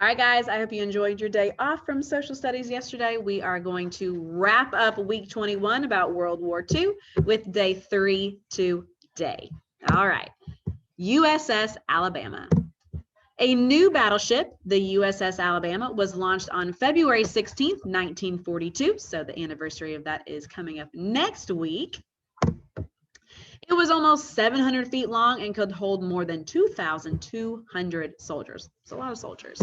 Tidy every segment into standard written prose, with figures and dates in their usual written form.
All right, guys, I hope you enjoyed your day off from social studies yesterday. We are going to wrap up week 21 about World War II with day 3 today. All right, USS Alabama. A new battleship, the USS Alabama, was launched on February 16th, 1942. So the anniversary of that is coming up next week. It was almost 700 feet long and could hold more than 2,200 soldiers. It's a lot of soldiers.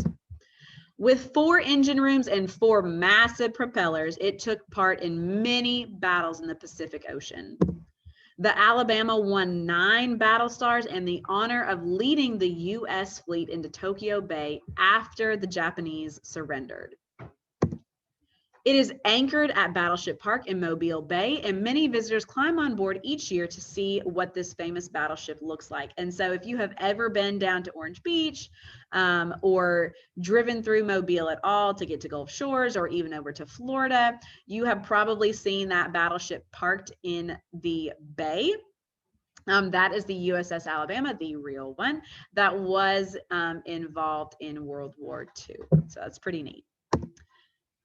With 4 engine rooms and 4 massive propellers, it took part in many battles in the Pacific Ocean. The Alabama won 9 battle stars and the honor of leading the U.S. fleet into Tokyo Bay after the Japanese surrendered. It is anchored at Battleship Park in Mobile Bay, and many visitors climb on board each year to see what this famous battleship looks like. And so if you have ever been down to Orange Beach or driven through Mobile at all to get to Gulf Shores or even over to Florida, you have probably seen that battleship parked in the bay. That is the USS Alabama, the real one, that was involved in World War II. So that's pretty neat.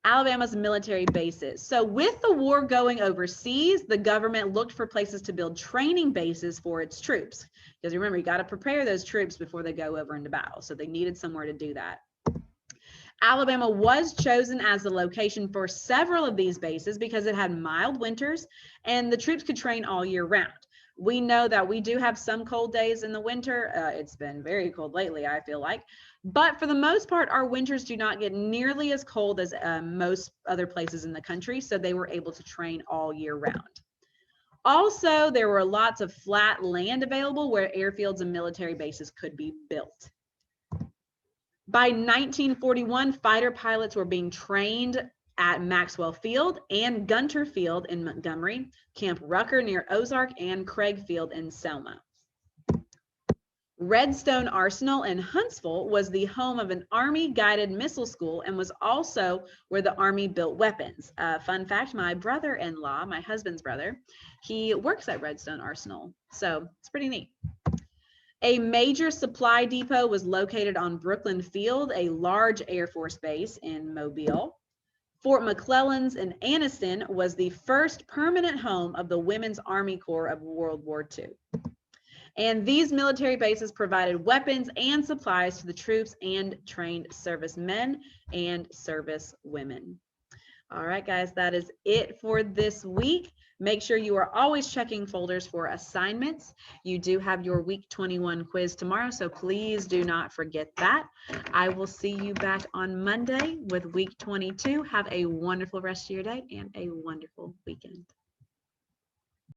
Alabama's military bases. So with the war going overseas, the government looked for places to build training bases for its troops. Because remember, you got to prepare those troops before they go over into battle. So they needed somewhere to do that. Alabama was chosen as the location for several of these bases because it had mild winters and the troops could train all year round. We know that we do have some cold days in the winter. It's been very cold lately, I feel like. But for the most part, our winters do not get nearly as cold as most other places in the country. So they were able to train all year round. Also, there were lots of flat land available where airfields and military bases could be built. By 1941, fighter pilots were being trained at Maxwell Field and Gunter Field in Montgomery, Camp Rucker near Ozark, and Craig Field in Selma. Redstone Arsenal in Huntsville was the home of an Army-guided missile school and was also where the Army built weapons. Fun fact, my brother-in-law, my husband's brother, he works at Redstone Arsenal, so it's pretty neat. A major supply depot was located on Brooklyn Field, a large Air Force base in Mobile. Fort McClellan's in Anniston was the first permanent home of the Women's Army Corps of World War II. And these military bases provided weapons and supplies to the troops and trained servicemen and servicewomen. All right, guys, that is it for this week. Make sure you are always checking folders for assignments. You do have your week 21 quiz tomorrow, so please do not forget that. I will see you back on Monday with week 22. Have a wonderful rest of your day and a wonderful weekend.